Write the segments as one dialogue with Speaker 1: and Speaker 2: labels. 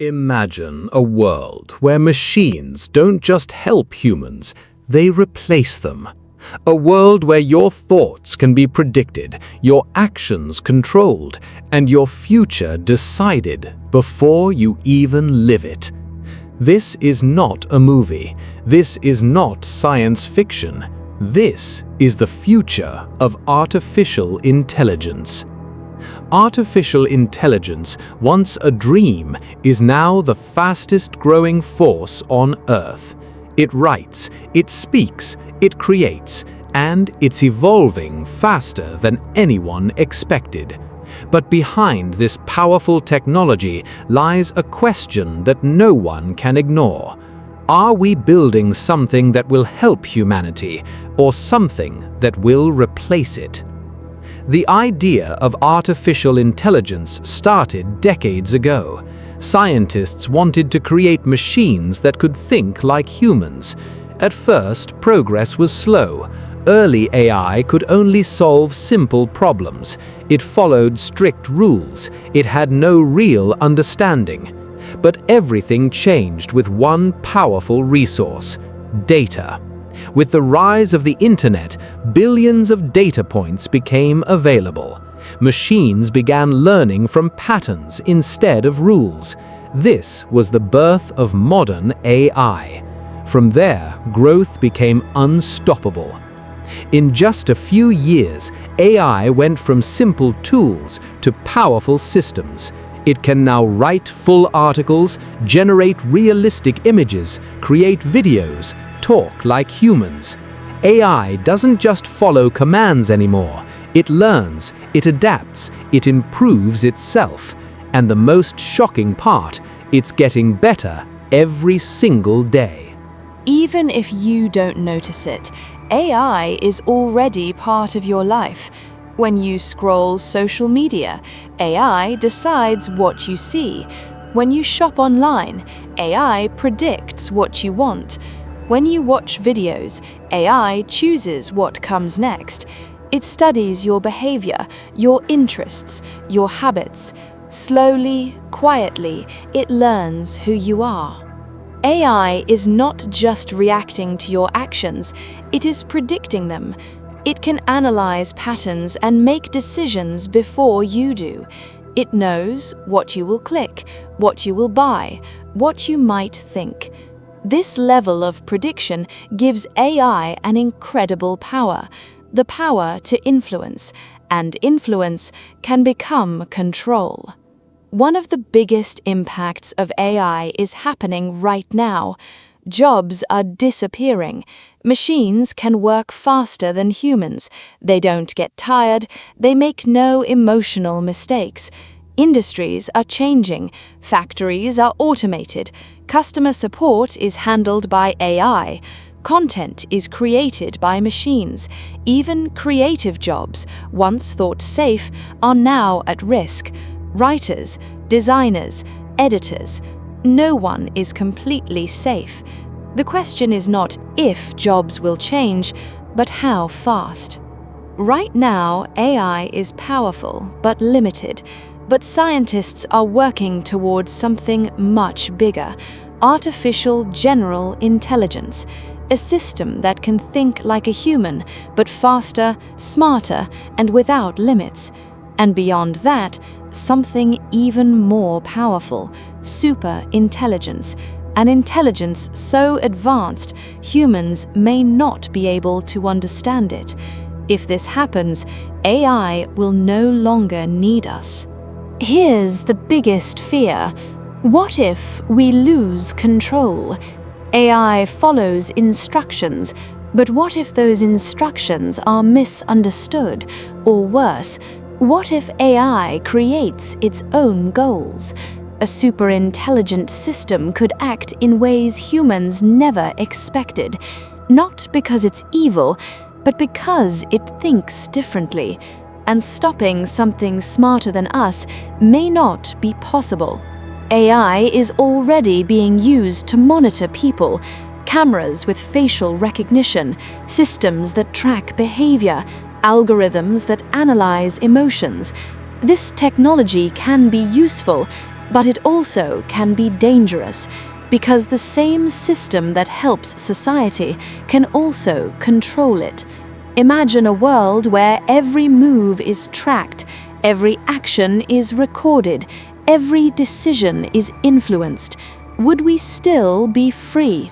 Speaker 1: Imagine a world where machines don't just help humans, they replace them. A world where your thoughts can be predicted, your actions controlled, and your future decided before you even live it. This is not a movie. This is not science fiction. This is the future of artificial intelligence. Artificial intelligence, once a dream, is now the fastest growing force on Earth. It writes, it speaks, it creates, and it's evolving faster than anyone expected. But behind this powerful technology lies a question that no one can ignore. Are we building something that will help humanity, or something that will replace it? The idea of artificial intelligence started decades ago. Scientists wanted to create machines that could think like humans. At first, progress was slow. Early AI could only solve simple problems. It followed strict rules. It had no real understanding. But everything changed with one powerful resource: data. With the rise of the internet, billions of data points became available. Machines began learning from patterns instead of rules. This was the birth of modern AI. From there, growth became unstoppable. In just a few years, AI went from simple tools to powerful systems. It can now write full articles, generate realistic images, create videos, talk like humans. AI doesn't just follow commands anymore. It learns, it adapts, it improves itself. And the most shocking part, it's getting better every single day.
Speaker 2: Even if you don't notice it, AI is already part of your life. When you scroll social media, AI decides what you see. When you shop online, AI predicts what you want. When you watch videos, AI chooses what comes next. It studies your behavior, your interests, your habits. Slowly, quietly, it learns who you are. AI is not just reacting to your actions, it is predicting them. It can analyze patterns and make decisions before you do. It knows what you will click, what you will buy, what you might think. This level of prediction gives AI an incredible power, the power to influence, and influence can become control. One of the biggest impacts of AI is happening right now. Jobs are disappearing. Machines can work faster than humans. They don't get tired. They make no emotional mistakes. Industries are changing. Factories are automated. Customer support is handled by AI. Content is created by machines. Even creative jobs, once thought safe, are now at risk. Writers, designers, editors, no one is completely safe. The question is not if jobs will change, but how fast. Right now, AI is powerful but limited, but scientists are working towards something much bigger: artificial general intelligence, a system that can think like a human, but faster, smarter, and without limits. And beyond that, something even more powerful: super intelligence, an intelligence so advanced humans may not be able to understand it. If this happens, AI will no longer need us. Here's the biggest fear. What if we lose control? AI follows instructions, but what if those instructions are misunderstood? Or worse, what if AI creates its own goals? A super-intelligent system could act in ways humans never expected, not because it's evil, but because it thinks differently, and stopping something smarter than us may not be possible. AI is already being used to monitor people: cameras with facial recognition, systems that track behavior, algorithms that analyze emotions. This technology can be useful, But it also can be dangerous, because the same system that helps society can also control it. Imagine a world where every move is tracked, every action is recorded, every decision is influenced. Would we still be free?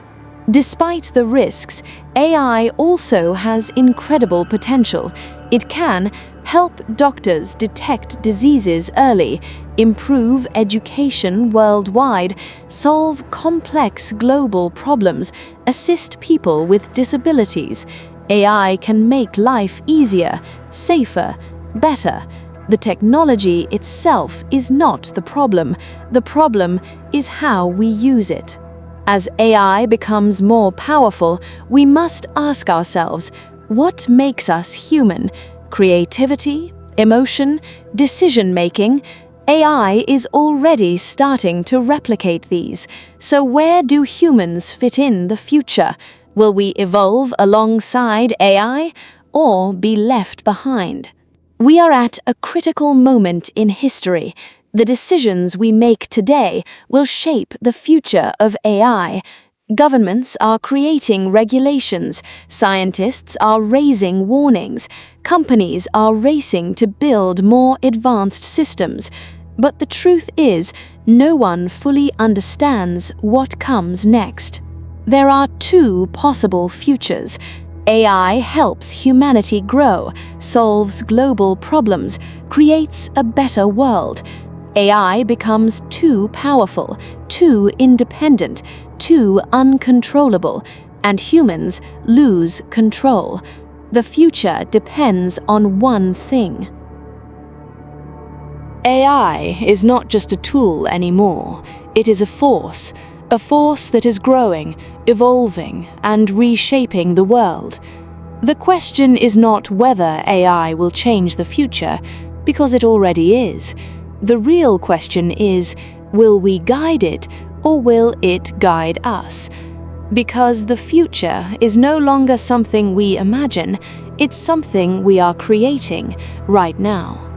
Speaker 2: Despite the risks, AI also has incredible potential. It can help doctors detect diseases early, improve education worldwide, solve complex global problems, assist people with disabilities. AI can make life easier, safer, better. The technology itself is not the problem. The problem is how we use it. As AI becomes more powerful, we must ask ourselves, what makes us human? Creativity, emotion, decision-making? AI is already starting to replicate these. So where do humans fit in the future? Will we evolve alongside AI or be left behind? We are at a critical moment in history. The decisions we make today will shape the future of AI. Governments are creating regulations, scientists are raising warnings, companies are racing to build more advanced systems. But the truth is, no one fully understands what comes next. There are two possible futures. AI helps humanity grow, solves global problems, creates a better world. AI becomes too powerful, too independent, too uncontrollable, and humans lose control. The future depends on one thing. AI is not just a tool anymore. It is a force that is growing, evolving, and reshaping the world. The question is not whether AI will change the future, because it already is. The real question is, will we guide it, or will it guide us? Because the future is no longer something we imagine, it's something we are creating right now.